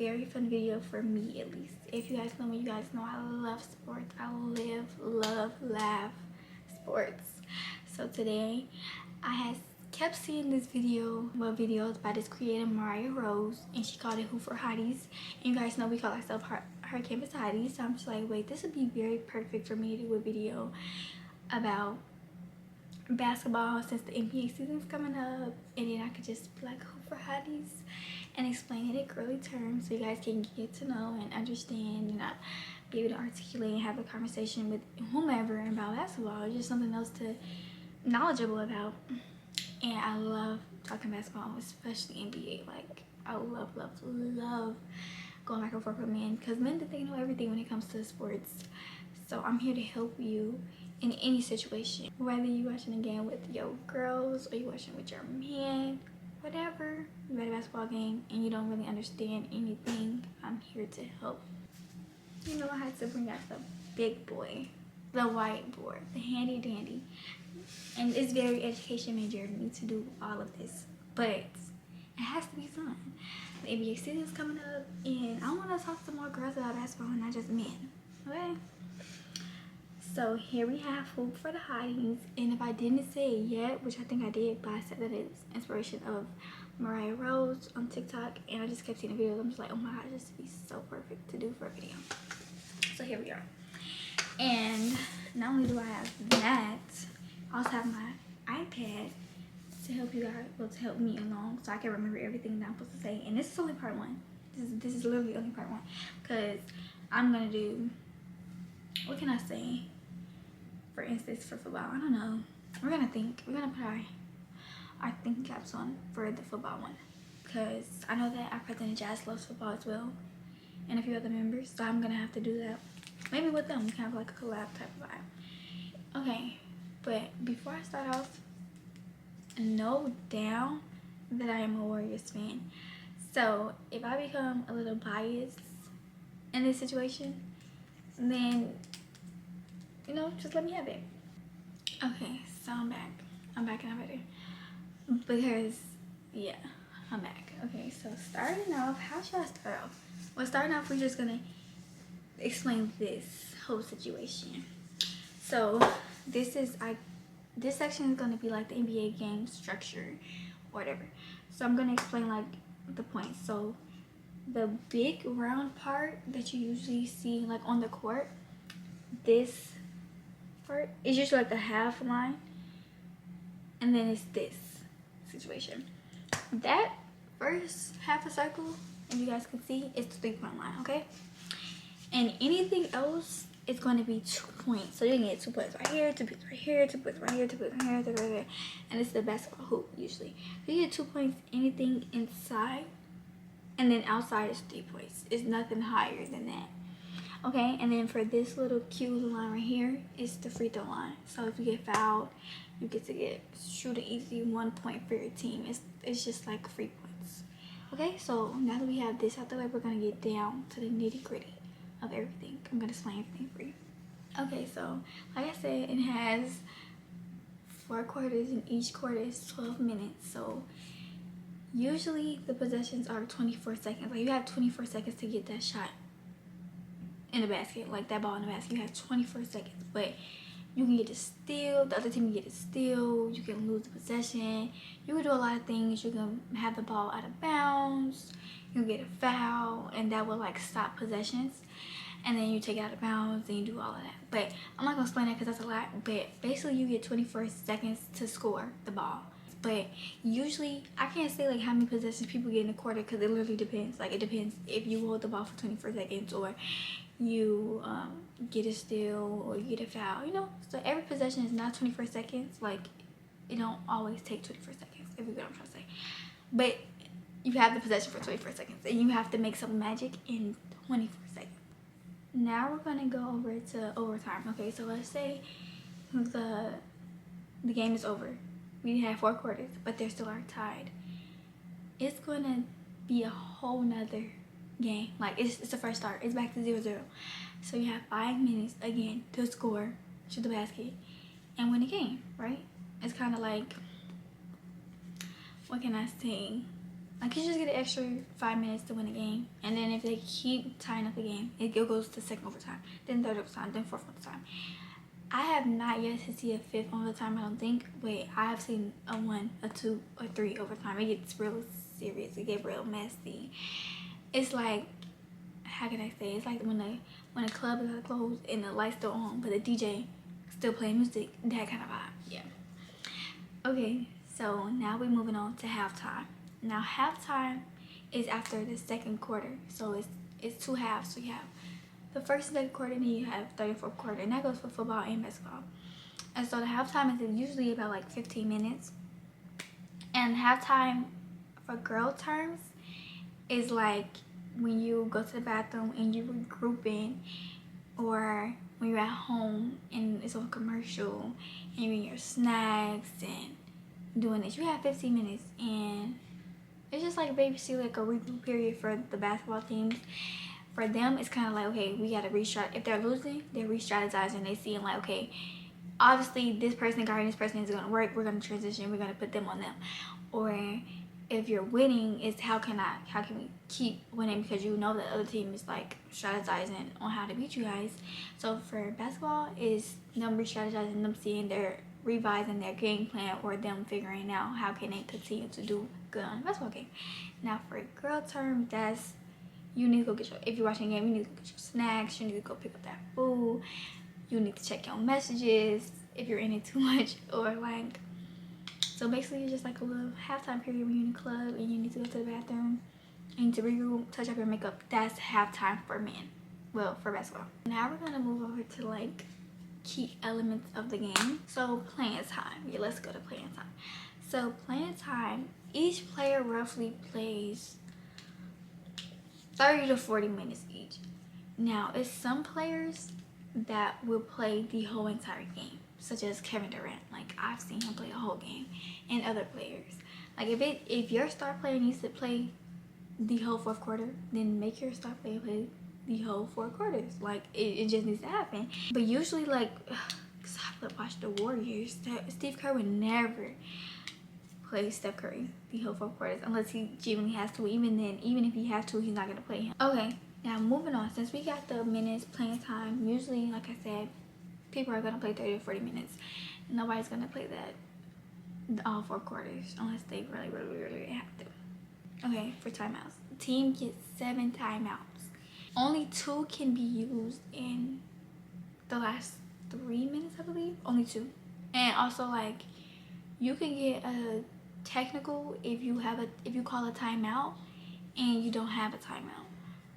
very fun video for me, at least. If you guys know me, you guys know I love sports. I live, love, laugh sports. So today I had kept seeing this videos by this creator Mariah Rose, and she called it Who for Hotties. And you guys know we call ourselves her campus hotties. So I'm just like, wait, this would be very perfect for me to do a video about basketball since the NBA season's coming up, and then I could just be like, Who for Hotties, and explain it in girly terms so you guys can get to know and understand and be able to articulate and have a conversation with whomever about basketball. It's just something else to knowledgeable about. And I love talking basketball, especially NBA. Like, I love going back and forth with men, because men think they know everything when it comes to sports. So I'm here to help you in any situation, whether you're watching a game with your girls or you're watching with your man, whatever. You're at a basketball game and you don't really understand anything, I'm here to help. You know, I had to bring out the big boy, the whiteboard, the handy dandy. And it's very education major of me to do all of this, but it has to be fun. The NBA season's coming up, and I want to talk to more girls about basketball and not just men, okay? So here we have Hoop for the Hotties, and if I didn't say it yet, which I think I did, but I said that it's inspiration of Mariah Rose on TikTok, and I just kept seeing the videos. I'm just like, oh my gosh, this would be so perfect to do for a video. So here we are. And not only do I have that, I also have my iPad to help you guys, well, to help me along, so I can remember everything that I'm supposed to say. And this is only part one. This is literally only part one, because I'm gonna do, what can I say? For instance, for football, I don't know. We're gonna put our thinking caps on for the football one, because I know that our president Jazz loves football as well, and a few other members. So I'm gonna have to do that. Maybe with them, kind of like a collab type of vibe. Okay, but before I start off, know down that I am a Warriors fan. So if I become a little biased in this situation, then, you know, just let me have it. Okay, so I'm back and I'm ready. Because, yeah, I'm back. Okay, so starting off, how should I start off? Well, starting off, we're just gonna explain this whole situation. So this section is gonna be like the NBA game structure or whatever. So I'm gonna explain like the points. So the big round part that you usually see like on the court, this part is usually like the half line, and then it's this situation. That first half a circle, if you guys can see, is the 3-point line, okay? And anything else is going to be 2 points. So you can get 2 points right here, 2 points right here, 2 points right here, 2 points right here, 2 points right here. And it's the basketball hoop usually. So you get 2 points, anything inside, and then outside is 3 points. It's nothing higher than that. Okay, and then for this little cute line right here is the free throw line. So if you get fouled, you get to shoot an easy 1 point for your team. It's just like free points. Okay, so now that we have this out the way, we're gonna get down to the nitty gritty of everything. I'm gonna explain everything for you. Okay, so like I said, it has 4 quarters, and each quarter is 12 minutes. So usually the possessions are 24 seconds. Like, you have 24 seconds to get that shot in the basket, like that ball in the basket. You have 24 seconds, but you can get a steal, the other team can get a steal, you can lose the possession, you can do a lot of things. You can have the ball out of bounds, you can get a foul, and that will like stop possessions, and then you take it out of bounds and you do all of that. But I'm not gonna explain that because that's a lot. But basically you get 24 seconds to score the ball. But usually, I can't say like how many possessions people get in a quarter, because it literally depends. Like, it depends if you hold the ball for 24 seconds or you get a steal or you get a foul, you know. So every possession is not 24 seconds. Like, it don't always take 24 seconds, if you get what I'm trying to say. But you have the possession for 24 seconds, and you have to make some magic in 24 seconds. Now we're gonna go over to overtime. Okay, so let's say the game is over. We have 4 quarters, but they still are tied. It's gonna be a whole nother game. Like, it's the first start. It's back to 0-0. So you have 5 minutes again to score, shoot the basket, and win the game, right? It's kind of like, what can I say? Like, you just get an extra 5 minutes to win a game. And then if they keep tying up the game, it goes to second overtime, then third overtime, then fourth overtime. I have not yet to see a fifth overtime, I don't think. Wait, I have seen a 1, a 2, or 3 overtime. It gets real serious. It gets real messy. It's like, how can I say? It's like when a club is closed and the lights still on, but the DJ still playing music. That kind of vibe. Yeah. Okay, so now we're moving on to halftime. Now halftime is after the second quarter, so it's 2 halves. So you have the first and second quarter, and then you have third and fourth quarter, and that goes for football and basketball. And so the halftime is usually about like 15 minutes. And halftime for girl terms is like when you go to the bathroom and you regrouping, or when you're at home and it's on commercial and you're eating your snacks and doing this. You have 15 minutes, and it's just like basically like a regroup period for the basketball teams. For them, it's kind of like, okay, we got to re-strat. If they're losing, they're re-strategizing. They seeing like, okay, obviously this person guarding this person is going to work. We're going to transition. We're going to put them on them. Or if you're winning, it's how can we keep winning, because you know the other team is like strategizing on how to beat you guys. So for basketball, is them re-strategizing, them seeing their revising their game plan, or them figuring out how can they continue to do good on the basketball game. Now for girl term, that's you need to go get your, if you're watching a game, you need to go get your snacks, you need to go pick up that food, you need to check your messages if you're in it too much, or like, so basically it's just like a little halftime period when you're in the club and you need to go to the bathroom and to regroup, touch up your makeup. That's halftime for men, well, for basketball. Now we're gonna move over to like key elements of the game. So playing time. Yeah, let's go to playing time. So playing time, each player roughly plays 30 to 40 minutes each. Now, it's some players that will play the whole entire game, such as Kevin Durant. Like, I've seen him play a whole game, and other players. Like, if your star player needs to play the whole fourth quarter, then make your star player play the whole 4 quarters. Like, it just needs to happen. But usually, like, cause I've watched the Warriors, Steve Kerr would never play Steph Curry the whole 4 quarters unless he genuinely has to. Even then, even if he has to, he's not gonna play him. Okay, now moving on. Since we got the minutes playing time, usually, like I said, people are gonna play 30 to 40 minutes. Nobody's gonna play that all 4 quarters unless they really have to. Okay, for timeouts, the team gets 7 timeouts. Only 2 can be used in the last 3 minutes, I believe. Only 2. And also, like, you can get a technical if you call a timeout and you don't have a timeout.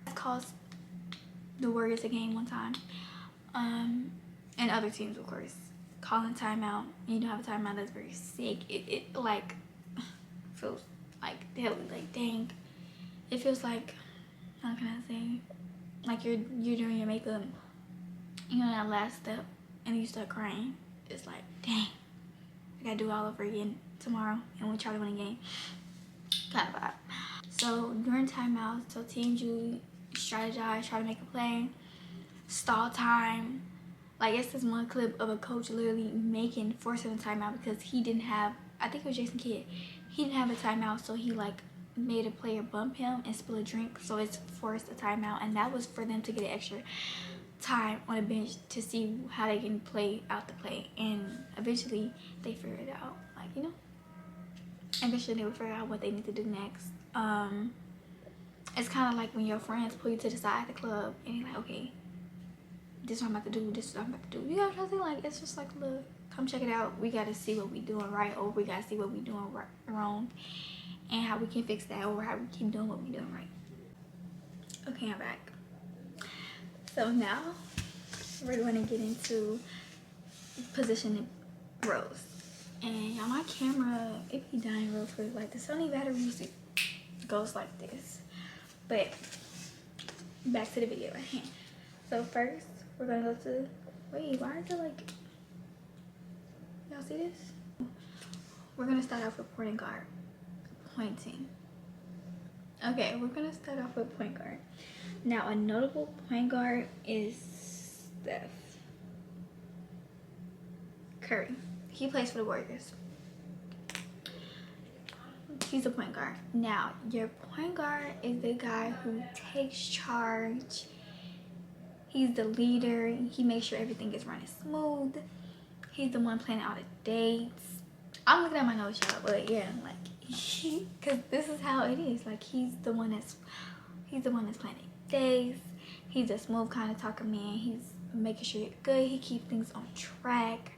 That cost the Warriors a game one time, and other teams, of course, calling timeout and you don't have a timeout. That's very sick. It like feels like they'll be like, dang. It feels like, how can I say, like you're doing your makeup, you know, that last step, and you start crying. It's like, dang, I gotta do it all over again tomorrow, and we'll try to win a game. Kind of vibe. So during timeouts, so teams usually strategize, try to make a play, stall time. Like, it's this one clip of a coach literally forcing a timeout because he didn't have, I think it was Jason Kidd, he didn't have a timeout, so he like made a player bump him and spill a drink, so it's forced a timeout, and that was for them to get extra time on the bench to see how they can play out the play. And eventually they figured it out, like, you know, eventually they would figure out what they need to do next. It's kind of like when your friends pull you to the side at the club and you're like, okay, this is what I'm about to do, this is what I'm about to do. You know what I'm saying? Like, it's just like, look, come check it out. We got to see what we doing right, or we got to see what we doing wrong, and how we can fix that, or how we keep doing what we doing right. Okay, I'm back. So now we're going to get into positioning rows. And y'all, my camera, it be dying real quick. Like, the Sony battery usually goes like this. But back to the video at hand. So first, we're gonna go to, wait, why is it like, y'all see this? We're gonna start off with point guard, pointing. Okay, we're gonna start off with point guard. Now, a notable point guard is Steph Curry. He plays for the Warriors. He's a point guard. Now, your point guard is the guy who takes charge. He's the leader. He makes sure everything is running smooth. He's the one planning all the dates. I'm looking at my notes, y'all, but yeah, like, because this is how it is. Like, he's the one that's planning days. He's a smooth kind of talker man. He's making sure you're good. He keeps things on track.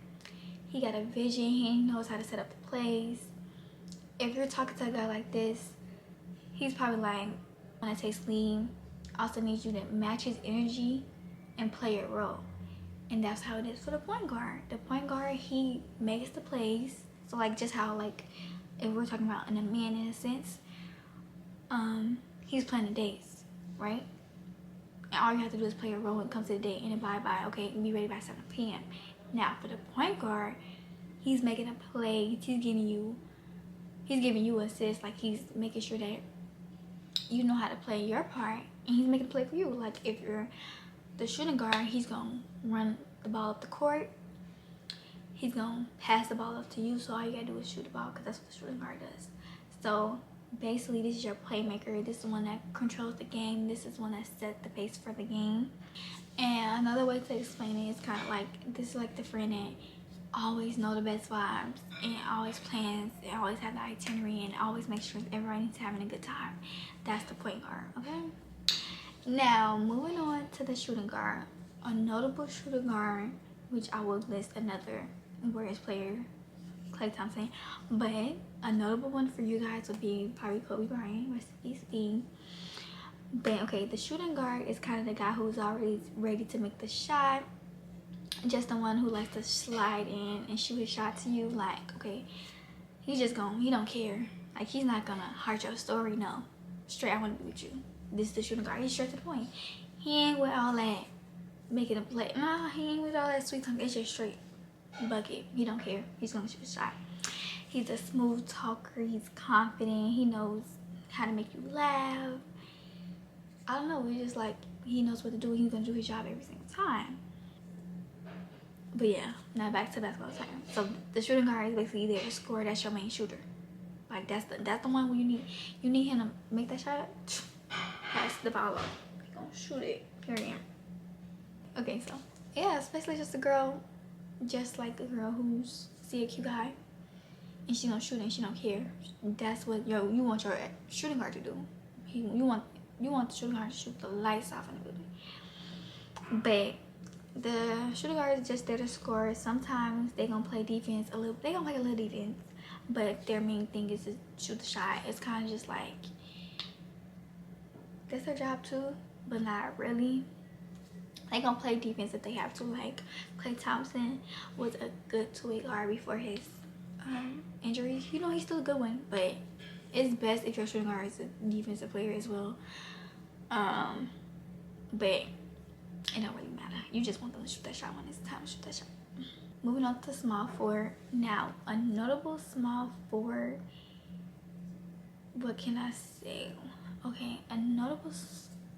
He got a vision. He knows how to set up the plays. If you're talking to a guy like this, he's probably like, when I take leave, also needs you to match his energy and play your role. And that's how it is for the point guard. The point guard, he makes the plays. So like just how like if we're talking about in a man in a sense, he's playing the days, right? And all you have to do is play your role when it comes to the day and abide by, okay, be ready by 7 p.m. Now for the point guard, he's making a play, he's giving you assists, like he's making sure that you know how to play your part, and he's making a play for you. Like if you're the shooting guard, he's gonna run the ball up the court. He's gonna pass the ball up to you, so all you gotta do is shoot the ball, because that's what the shooting guard does. So basically, this is your playmaker. This is the one that controls the game. This is the one that sets the pace for the game. And another way to explain it is kind of like, this is like the friend that always know the best vibes and always plans and always have the itinerary and always make sure everybody's having a good time. That's the point guard, okay? Now, moving on to the shooting guard. A notable shooting guard, which I will list another Warriors player, Klay Thompson, but a notable one for you guys would be probably Kobe Bryant, rest in peace, B. But okay, the shooting guard is kind of the guy who's already ready to make the shot, just the one who likes to slide in and shoot a shot to you. Like, okay, he don't care. Like, he's not gonna heart your story, no. Straight, I want to be with you. This is the shooting guard. He's straight to the point. He ain't with all that making a play. Nah, he ain't with all that sweet tongue. It's just straight bucket. He don't care. He's gonna shoot a shot. He's a smooth talker. He's confident. He knows how to make you laugh. I don't know. It's just like he knows what to do. He's gonna do his job every single time. But yeah, now back to basketball time. So the shooting guard is basically there to score. That's your main shooter. Like that's the one where you need him to make that shot. Pass the ball up. He gonna shoot it. Period. Okay, so yeah, it's basically just a girl, just like a girl who's see a cute guy, and she gonna shoot and she don't care. That's what you want your shooting guard to do. You want the shooting guard to shoot the lights off in the building. But the shooting guard is just there to score. Sometimes they gonna play defense a little. They gonna play a little defense, but their main thing is to shoot the shot. It's kind of just like that's their job too, but not really. They gonna play defense if they have to. Like Klay Thompson was a good two-way guard before his injury. You know, he's still a good one, but it's best if your shooting guard is a defensive player as well. But it don't really matter. You just want them to shoot that shot when it's time to shoot that shot. Moving on to small forward. Now, a notable small forward. What can I say? Okay, a notable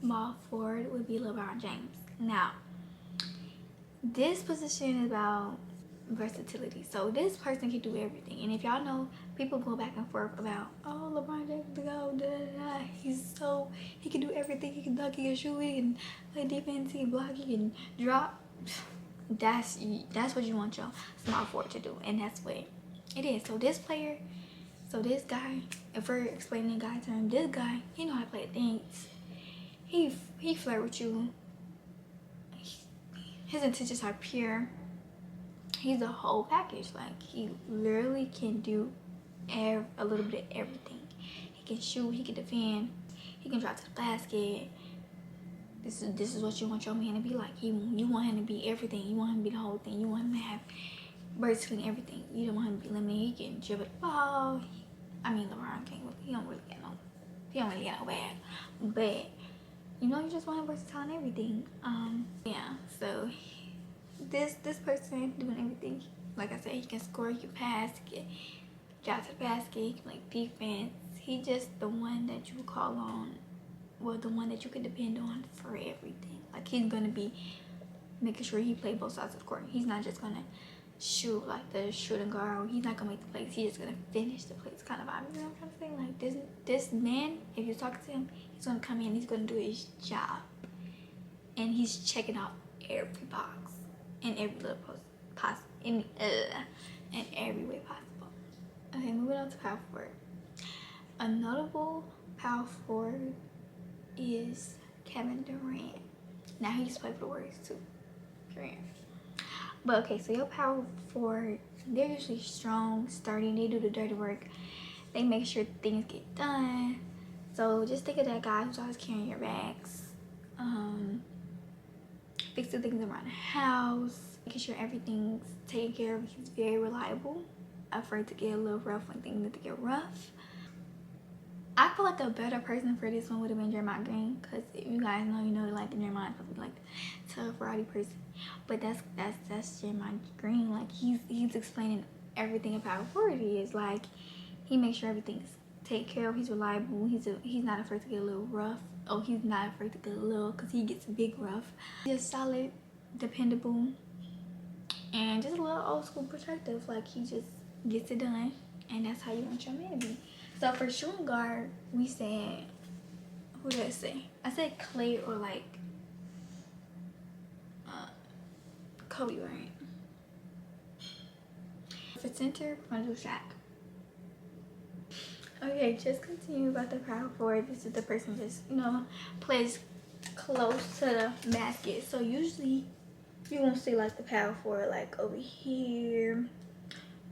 small forward would be LeBron James. Now, this position is about versatility. So this person can do everything. And if y'all know, people go back and forth about, oh, LeBron James to go, da da da. He can do everything. He can dunk, he can shoot, he can play defense, he can block, he can drop. That's what you want your small forward to do, and that's what it is. So this guy, if we're explaining guy term, this guy, he know how to play things. He flirt with you. His intentions are pure. He's a whole package. Like, he literally can do a little bit of everything. He can shoot, he can defend, he can drive to the basket. This is what you want your man to be like. You want him to be everything. You want him to be the whole thing. You want him to have basically everything. You don't want him to be limited. He can dribble the ball. I mean, LeBron can't. He don't really get no bag. But you know, you just want him versatile in everything. Yeah. So this person doing everything. Like I said, he can score, he can pass, he can drive to the basket, he can play defense. He just the one that you call on. Well, the one that you can depend on for everything. Like, he's gonna be making sure he plays both sides of the court. He's not just gonna shoot like the shooting guard. He's not gonna make the plays. He's just gonna finish the plays, kind of vibe. You know what I'm trying to say? Like this man, if you talk to him, he's gonna come in. He's gonna do his job, and he's checking out every box in every little in every way possible. Okay, moving on to power forward. A notable power forward is Kevin Durant. Now he used to play for the Warriors too. Durant. But okay, so your power forward, they're usually strong, sturdy, they do the dirty work. They make sure things get done. So just think of that guy who's always carrying your bags. Fixing things around the house, making sure everything's taken care of. He's very reliable, afraid to get a little rough when things need to get rough. I feel like the better person for this one would have been Draymond Green, because if you guys know, you know, like the Draymond supposed to be like the tough, rowdy person. But that's Draymond Green. Like he's explaining everything about who he is. Like he makes sure everything's taken care of. He's reliable. He's not afraid to get a little rough. Oh, he's not afraid to get a little, because he gets big rough. He's solid, dependable, and just a little old school protective. Like he just gets it done, and that's how you want your man to be. So for shooting guard, we said, who did I say? I said Clay or like Kobe Bryant. For center, we're gonna do Shaq. Okay, just continue about the power forward. This is the person just, you know, plays close to the basket. So usually you won't see like the power forward like over here.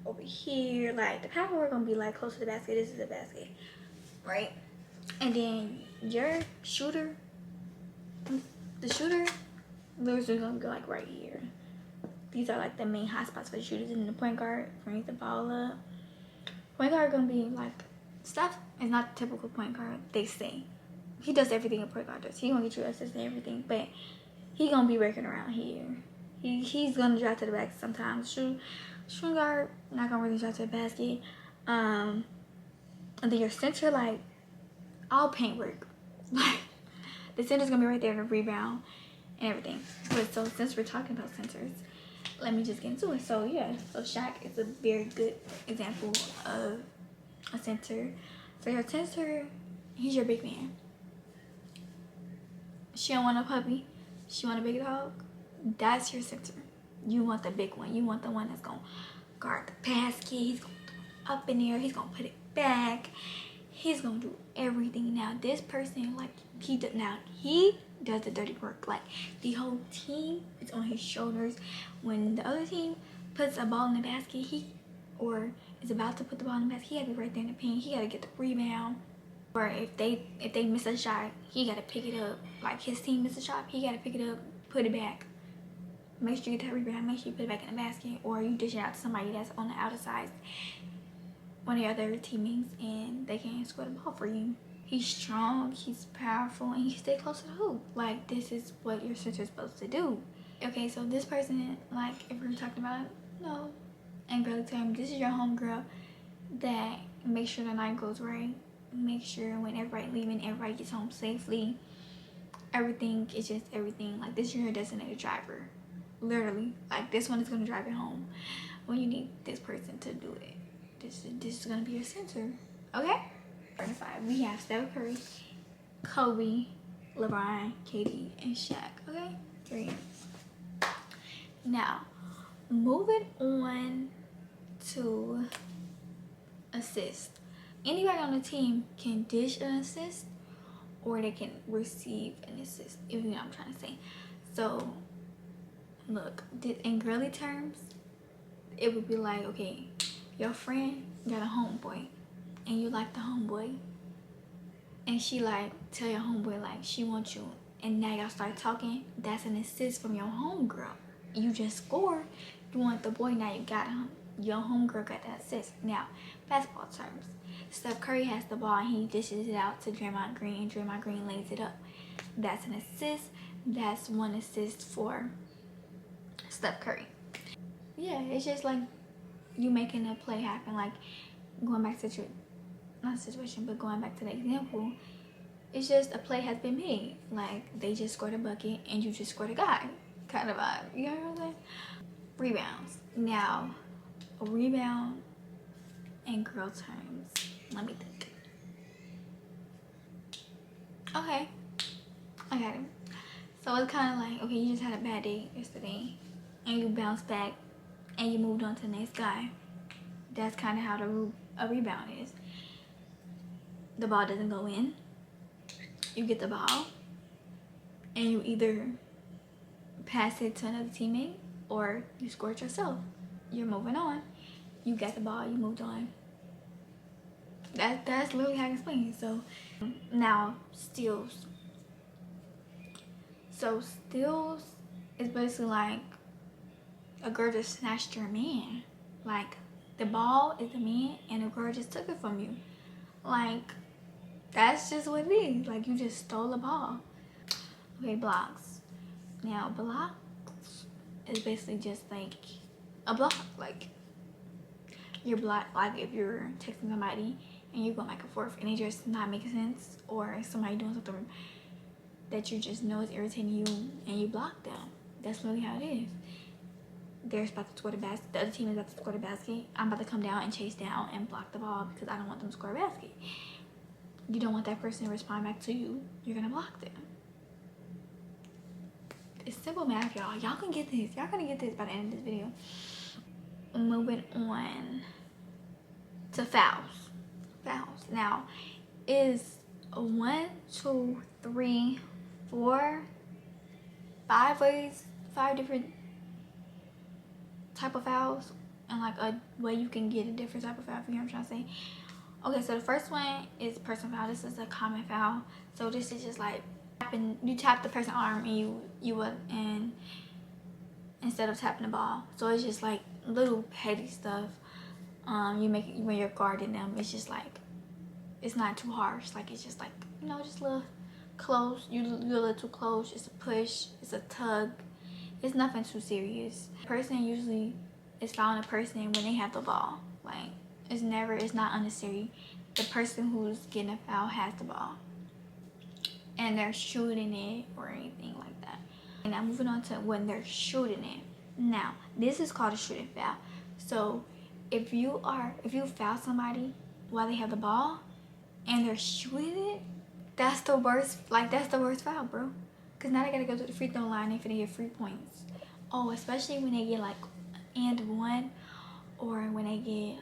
Like the power forward gonna be like close to the basket. This is the basket, right? And then your shooter, the shooter, literally gonna go like right here. These are like the main hot spots for the shooters. And the point guard brings the ball up. Point guard gonna be like, Steph is not the typical point guard, they say. He does everything a point guard does. He gonna get you assists and everything, but he gonna be working around here. He's gonna drive to the back sometimes. Shooting guard, not gonna really drive to the basket. And then your center, like, all paint work. Like, the center's gonna be right there to rebound and everything. But so since we're talking about centers, let me just get into it. So yeah, so Shaq is a very good example of a center. So your center, he's your big man. She don't want a puppy, she want a big dog. That's your center. You want the big one. You want the one that's gonna guard the basket. He's gonna throw it up in there. He's gonna put it back. He's gonna do everything. Now this person, like he does the dirty work. Like the whole team is on his shoulders. When the other team puts a ball in the basket, or is about to put the ball in the basket, he gotta be right there in the paint. He gotta get the rebound. Or if they miss a shot, he gotta pick it up. Like his team miss a shot, he gotta pick it up, put it back. Make sure you get that rebound, make sure you put it back in the basket, or you dish it out to somebody that's on the outer side, one of your other teammates, and they can score the ball for you. He's strong, he's powerful, and he stay close to the hoop. Like, this is what your center's supposed to do. Okay, so this person, like, if we're talking about, no, in girly terms, this is your homegirl that makes sure the night goes right. Make sure when everybody leaving, everybody gets home safely. Everything is just everything. Like, this is your designated driver. Literally, like this one is gonna drive you home when you need this person to do it. This is gonna be your center, okay? 5, we have Steph Curry, Kobe, LeBron, KD, and Shaq. Okay, 3. Now, moving on to assist. Anybody on the team can dish an assist, or they can receive an assist. If you know what I'm trying to say. So. Look, in girly terms, it would be like, okay, your friend got a homeboy, and you like the homeboy, and she like tell your homeboy like she wants you, and now y'all start talking. That's an assist from your homegirl. You just scored. You want the boy, now you got him. Your homegirl got that assist. Now, basketball terms, Steph Curry has the ball and he dishes it out to Draymond Green, and Draymond Green lays it up. That's an assist. That's one assist for Steph Curry. Yeah, it's just like you making a play happen. Like going back to going back to the example, it's just a play has been made. Like they just scored a bucket and you just scored a guy, kind of vibe. You know what I'm saying? rebounds. Now, a rebound in girl terms. Let me think. Okay, I got it. So it's kind of like, okay, you just had a bad day yesterday and you bounced back and you moved on to the next guy. That's kind of how a rebound is. The ball doesn't go in. You get the ball and you either pass it to another teammate or you score it yourself. You're moving on. You got the ball, you moved on. That's literally how I explain it. So now steals. So steals is basically like a girl just snatched your man. Like the ball is the man and a girl just took it from you. Like that's just what it is. Like you just stole the ball. Okay, blocks. Now blocks is basically just like a block. Like you're block, like if you're texting somebody and you're going back and forth and it just not making sense, or somebody doing something that you just know is irritating you and you block them. That's literally how it is. They're about to score the basket. The other team is about to score the basket. I'm about to come down and chase down and block the ball because I don't want them to score a basket. You don't want that person to respond back to you. You're gonna block them. It's simple math, y'all. Y'all can get this. Y'all gonna get this by the end of this video. Moving on to fouls. Fouls. Now, is 1, 2, 3, 4, 5 ways, 5 different type of fouls, and like a way you can get a different type of foul, if you know what I'm trying to say. Okay, so the first one is personal foul. This is a common foul. So this is just like you tap the person's arm and and instead of tapping the ball. So it's just like little petty stuff. You make it when you're guarding them. It's just like it's not too harsh. Like it's just like, you know, just a little close. You're a little too close. It's a push. It's a tug. It's nothing too serious. The person usually is fouling a person when they have the ball. Like it's not unnecessary. The person who's getting a foul has the ball and they're shooting it or anything like that. And now moving on to when they're shooting it. Now this is called a shooting foul. So if you foul somebody while they have the ball and they're shooting it, that's the worst. Like that's the worst foul, bro. Cause now they gotta go to the free throw line if they get 3 points. Oh, especially when they get like and one, or when they get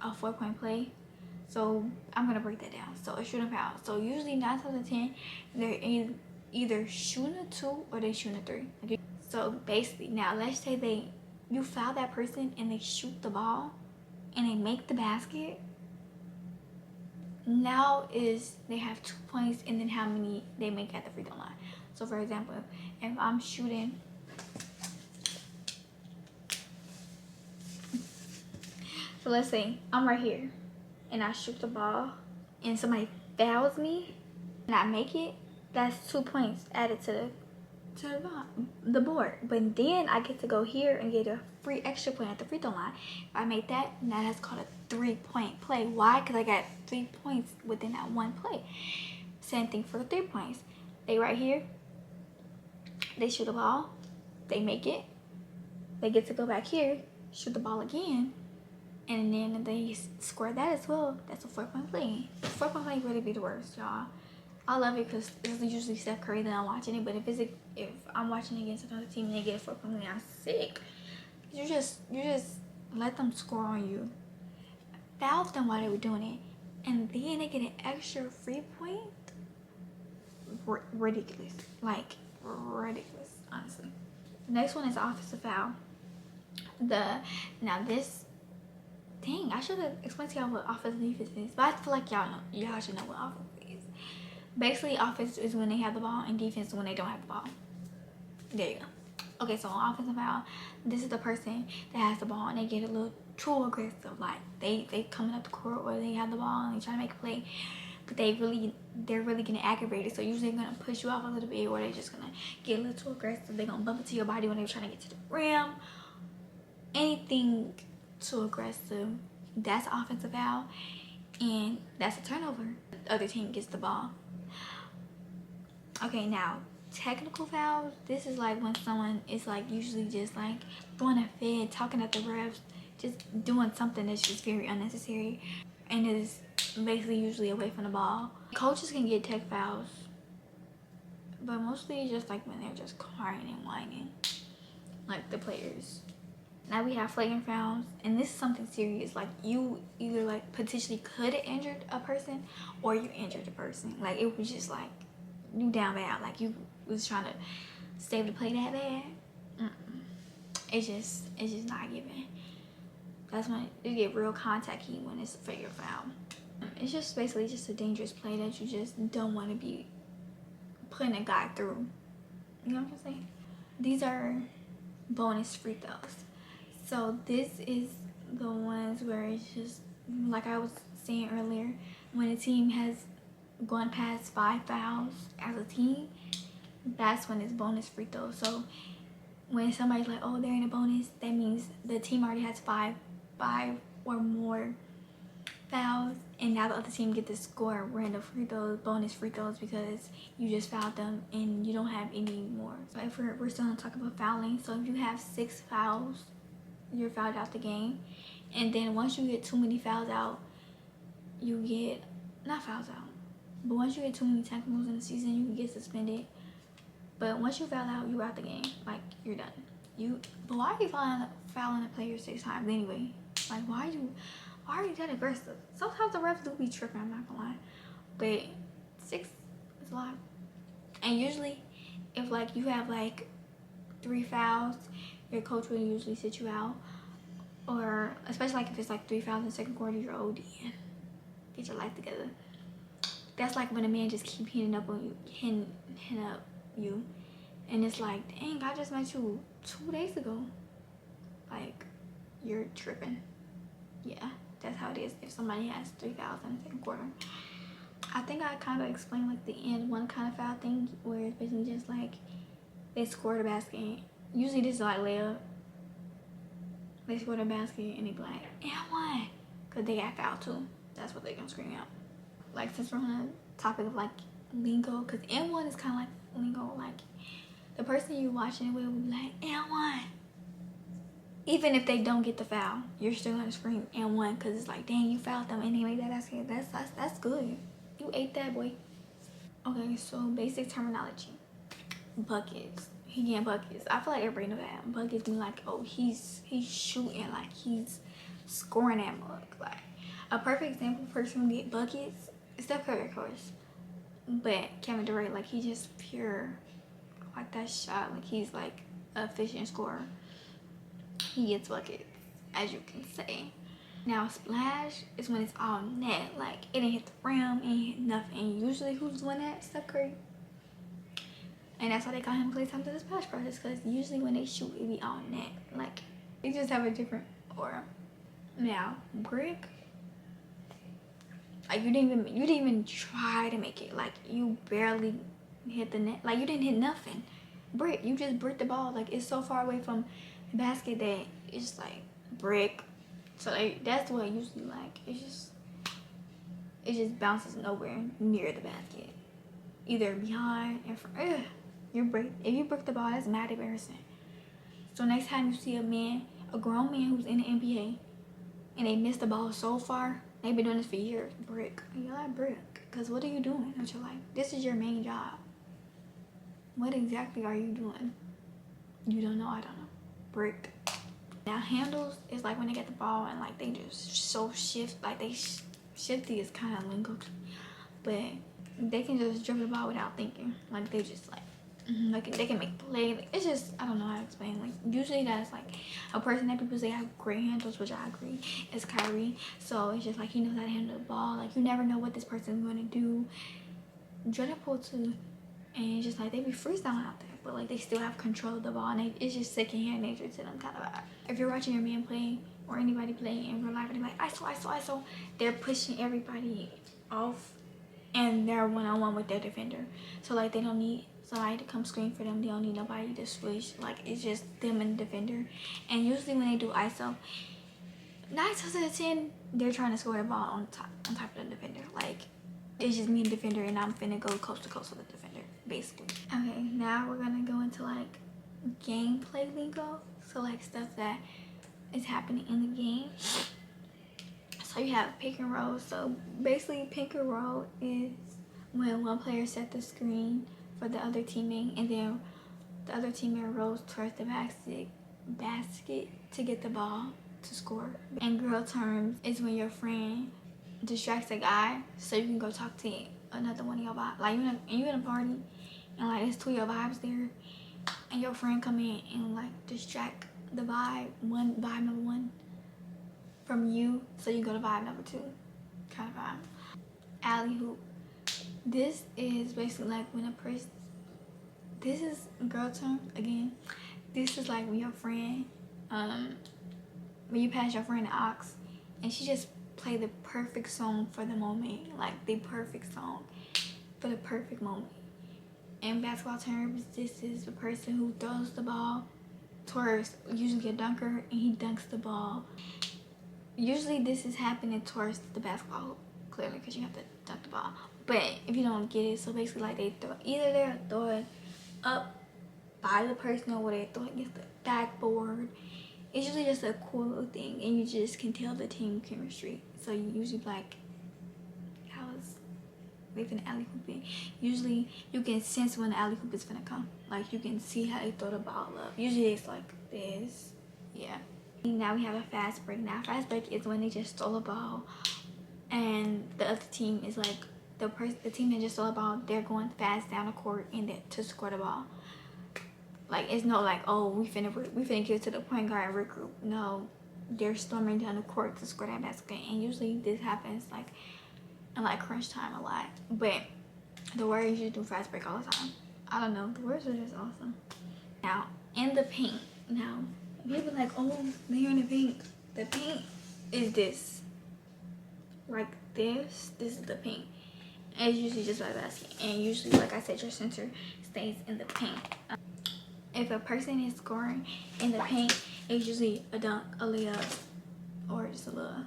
a 4-point play. So I'm gonna break that down. So a shooting foul. So usually 9 times out of 10, they're either shooting a 2 or they shooting a 3. Okay? So basically, now let's say you foul that person and they shoot the ball and they make the basket. Now is they have 2 points and then how many they make at the free throw line. So for example, if I'm shooting, so let's say I'm right here and I shoot the ball and somebody fouls me and I make it, that's 2 points added to the board. But then I get to go here and get a free extra point at the free throw line. If I make that, now that's called a 3-point play. Why? Because I got 3 points within that one play. Same thing for the 3 points. They right here, they shoot the ball, they make it, they get to go back here, shoot the ball again, and then they score that as well. That's a 4-point play. 4-point play really be the worst, y'all. I love it because it's usually Steph Curry that I'm watching it, but if I'm watching it against another team and they get a 4-point play, I'm sick. You just let them score on you. Foul them while they were doing it, and then they get an extra free point. Ridiculous. Like ridiculous, honestly. The next one is offensive foul. Now this, dang, I should have explained to y'all what offense and defense is, but I feel like y'all should know what offense is. Basically, offense is when they have the ball and defense is when they don't have the ball. There you go. Okay, so on offensive foul, this is the person that has the ball and they get a little too aggressive. Like they coming up the court or they have the ball and they trying to make a play, but they're really getting aggravated. So usually they're gonna push you off a little bit, or they're just gonna get a little too aggressive. They're gonna bump into your body when they're trying to get to the rim. Anything too aggressive, that's offensive foul, and that's a turnover. The other team gets the ball. Okay, now technical fouls, this is like when someone is like usually just like throwing a fit, talking at the refs, just doing something that's just very unnecessary and is basically usually away from the ball. Coaches can get tech fouls, but mostly just like when they're just crying and whining, like the players. Now we have flagrant fouls, and this is something serious. Like you either like potentially could have injured a person or you injured a person. Like it was just like you down bad, like you was trying to save the play that bad. It's just not given. That's when you get real contact heat, when it's a flagrant foul. It's just basically just a dangerous play that you just don't want to be putting a guy through. You know what I'm saying? These are bonus free throws. So this is the ones where it's just like I was saying earlier, when a team has gone past 5 fouls as a team, that's when it's bonus free throws. So when somebody's like, oh, they're in a bonus, that means the team already has five or more fouls, and now the other team get to score random free throws, bonus free throws, because you just fouled them and you don't have any more. So if we're still gonna talk about fouling, so if you have 6 fouls, you're fouled out the game. And then once you get too many fouls out, you get, not fouls out, but once you get too many technicals in the season, you can get suspended. But once you foul out, you're out the game. Like, you're done. But why are you fouling a player 6 times anyway? Like, why are you that aggressive? Sometimes the refs do be tripping, I'm not gonna lie. But 6 is a lot. And usually, if like you have like 3 fouls, your coach will usually sit you out. Or especially like if it's like 3 fouls in the second quarter, you're ODing. Get your life together. That's like when a man just keep hitting up on you, hitting up you, and it's like, dang, I just met you 2 days ago. Like, you're tripping. Yeah, that's how it is if somebody has 3 fouls in the second quarter. I think I kind of explained like the end one kind of foul thing, where it's basically just like they score the basket. Usually this is like layup. They score the basket and they be like, and one, because they got fouled too. That's what they gonna scream out. Like, since we're on the topic of like lingo, because N1 is kind of like lingo, like the person you're watching it with will be like, N1. Even if they don't get the foul, you're still gonna scream N1, because it's like, dang, you fouled them and they made that basket. That's good. You ate that, boy. Okay, so basic terminology. Buckets. He getting buckets. I feel like everybody know that. Buckets mean like, oh, he's shooting, like he's scoring that mug. Like, a perfect example of person who get buckets is Steph Curry, of course. But Kevin Durant, like, he just pure, like that shot, like he's like a efficient scorer. He gets buckets, as you can say. Now splash is when it's all net, like it didn't hit the rim, it ain't hit nothing. And usually who's doing that? Steph Curry. And that's why they got him to play time to the splash process, because usually when they shoot, it be all net. Like, they just have a different aura. Now, brick, like you didn't even try to make it. Like, you barely hit the net. Like, you didn't hit nothing. Brick, you just bricked the ball. Like, it's so far away from the basket that it's like brick. So like, that's what usually, like, it just bounces nowhere near the basket, either behind and front. If you brick the ball, that's mad embarrassing. So next time you see a grown man who's in the NBA, and they missed the ball so far, they've been doing this for years, brick. And you're like, brick, because what are you doing with your life? This is your main job. What exactly are you doing? You don't know, I don't know. Brick. Now handles is like when they get the ball and like they just so shift, like they shifty is kind of lingo, but they can just dribble the ball without thinking. Like they just like they can make play. Like, it's just, I don't know how to explain. Like usually that's like a person that people say have great handles, which I agree, is Kyrie. So it's just like he knows how to handle the ball. Like you never know what this person's gonna do. Dribble too, and it's just like they be freestyling out there, but like they still have control of the ball, and it's just secondhand nature to them kind of. If you're watching your man play or anybody play in real life, and they're like ISO, they're pushing everybody off, and they're one-on-one with their defender. So like they don't need somebody to come screen for them. They don't need nobody to switch. Like it's just them and the defender. And usually when they do ISO, 9 times out of 10, they're trying to score the ball on top of the defender. Like it's just me and the defender, and I'm finna go coast to coast with the defender, basically. Okay, now we're gonna go into like gameplay lingo. So like stuff that is happening in the game. So you have pick and roll. So basically pick and roll is when one player sets the screen for the other teammate, and then the other teammate rolls towards the basket to get the ball to score. In girl terms is when your friend distracts a guy so you can go talk to another one of your vibes. Like you in a party and like there's two of your vibes there, and your friend come in and like distract the vibe number one from you, so you go to vibe number two kind of vibe. Alley hoop. This is basically like when a person, this is girl term again. This is like when your friend, when you pass your friend the aux, and she just play the perfect song for the moment, like the perfect song for the perfect moment. In basketball terms, this is the person who throws the ball towards usually a dunker, and he dunks the ball. Usually this is happening towards the basketball hoop, clearly, because you have to dunk the ball. But if you don't get it, so basically like they throw, either they're throwing up by the person or they throw it against the backboard. It's usually just a cool little thing, and you just can tell the team chemistry. So you usually like, how is they finna alley hoop? Usually you can sense when the alley hoop is finna come. Like you can see how they throw the ball up. Usually it's like this, yeah. Now we have a fast break. Now fast break is when they just stole a ball, and the other team is like the team that just stole the ball. They're going fast down the court and to score the ball. Like it's no like, oh, we finna get to the point guard and regroup. No, they're storming down the court to score that basket. And usually this happens like in like crunch time a lot. But the Warriors usually do fast break all the time. I don't know, the Warriors are just awesome. Now in the paint. Now people like, oh, they're in the paint. The paint is this. Like this is the paint. And it's usually just by basket. And usually, like I said, your center stays in the paint. If a person is scoring in the paint, it's usually a dunk, a layup, or just a little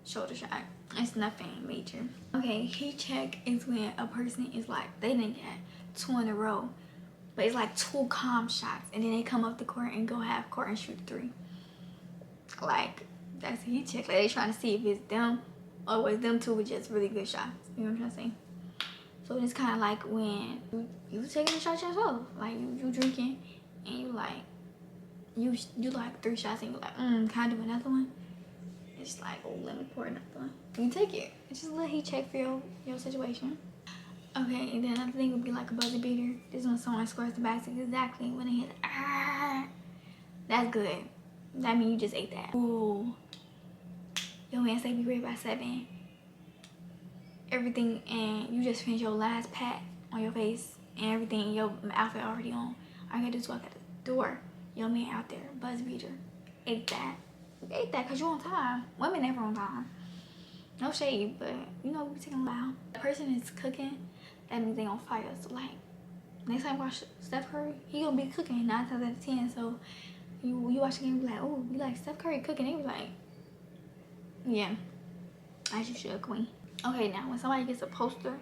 shoulder shot. It's nothing major. Okay, heat check is when a person is like, they didn't get 2 in a row, but it's like 2 calm shots, and then they come up the court and go half court and shoot 3. Like, that's a heat check. Like, they trying to see if it's them or it's them 2 with just really good shots. You know what I'm trying to say? So it's kind of like when you taking a shot yourself. Like, you drinking, and you like, you like 3 shots, and you're like, can I do another one? It's like, oh, let me pour another one. You take it. It's just a little heat check for your situation. Okay, and then another thing would be like a buzzer beater. This is when someone scores the basket exactly when they hit, that's good. That means you just ate that. Ooh. Your man say be ready by 7. Everything, and you just finished your last pat on your face, and everything, your outfit already on. All you gotta do is walk out the door. Your man out there, buzz beater. Ate that. You ate that because you're on time. Women never on time. No shade, but you know, we taking a while. The person is cooking, that means they on fire. So like, next time you watch Steph Curry, he gonna be cooking 9 times out of 10. So you watch the game and be like, oh, you like Steph Curry cooking? They be like, yeah, as you should, queen. Okay, now when somebody gets a poster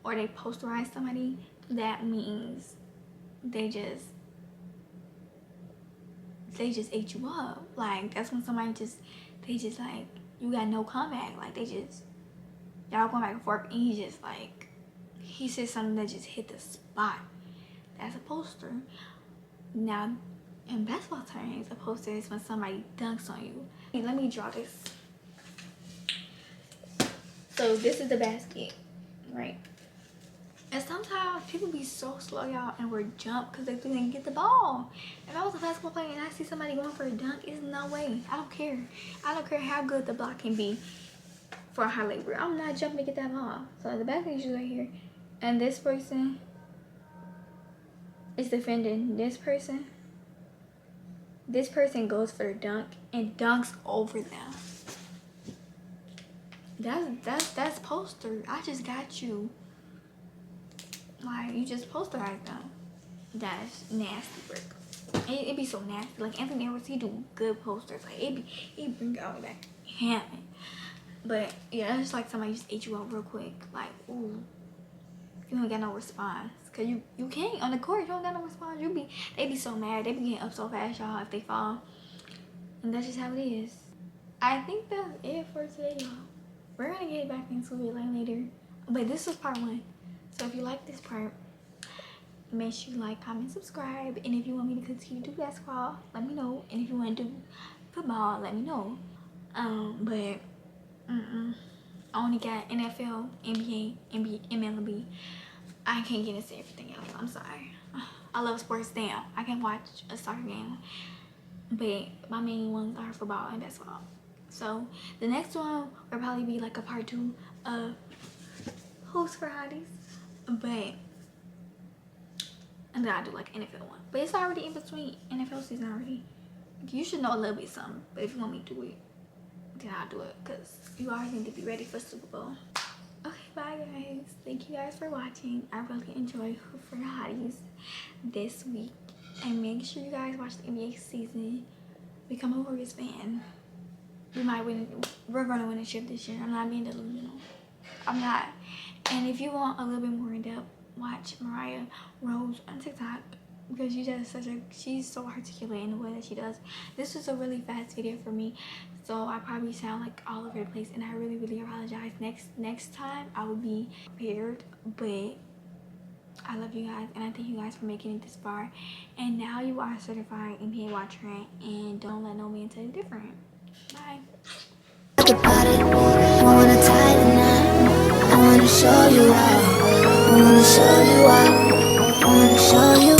or they posterize somebody, that means they just ate you up. Like, that's when somebody they just like, you got no comeback. Like, they just, y'all going back and forth, and he just like, he said something that just hit the spot. That's a poster. Now, in basketball terms, a poster is when somebody dunks on you. Hey, let me draw this. So this is the basket, right? And sometimes people be so slow, y'all, and we're jump because they didn't get the ball. If I was a basketball player and I see somebody going for a dunk, it's no way. I don't care. I don't care how good the block can be for a highlight reel. I'm not jumping to get that ball. So the basket is right here. And this person is defending this person. This person goes for the dunk and dunks over them. That's poster. I just got you. Like, you just posterized them. That's nasty work. It be so nasty. Like, Anthony Edwards, he do good posters. Like, he bring it out like hamming. But yeah, it's just like somebody just ate you out real quick. Like, ooh, you don't get no response. Cause you can't on the court. You don't get no response. They be so mad. They be getting up so fast, y'all, if they fall. And that's just how it is. I think that's it for today, y'all. We're gonna get back into it later. But this was part 1. So if you like this part, make sure you like, comment, subscribe. And if you want me to continue to do basketball, let me know. And if you want to do football, let me know. But I only got NFL, NBA, MLB. I can't get into everything else. I'm sorry. I love sports. Damn, I can watch a soccer game, but my main ones are football and basketball. So the next one will probably be like a part 2 of Hoops for Hotties, and then I'll do like NFL one. But it's already in between NFL season already. You should know a little bit something, but if you want me to do it, then I'll do it, because you already need to be ready for Super Bowl. Okay, bye guys. Thank you guys for watching. I really enjoyed Hoop for Hotties this week. And make sure you guys watch the NBA season. Become a Warriors fan. We might win. We're gonna win a chip this year. I'm not being delusional. I'm not. And if you want a little bit more in depth, watch Mariah Rose on TikTok, because she's so articulate in the way that she does. This was a really fast video for me, so I probably sound like all over the place, and I really apologize. Next time I will be prepared. But I love you guys, and I thank you guys for making it this far. And now you are a certified NBA watcher, and don't let no man tell you different. Bye. I wanna tie the knot. I wanna show you out. I wanna show you out. I wanna show you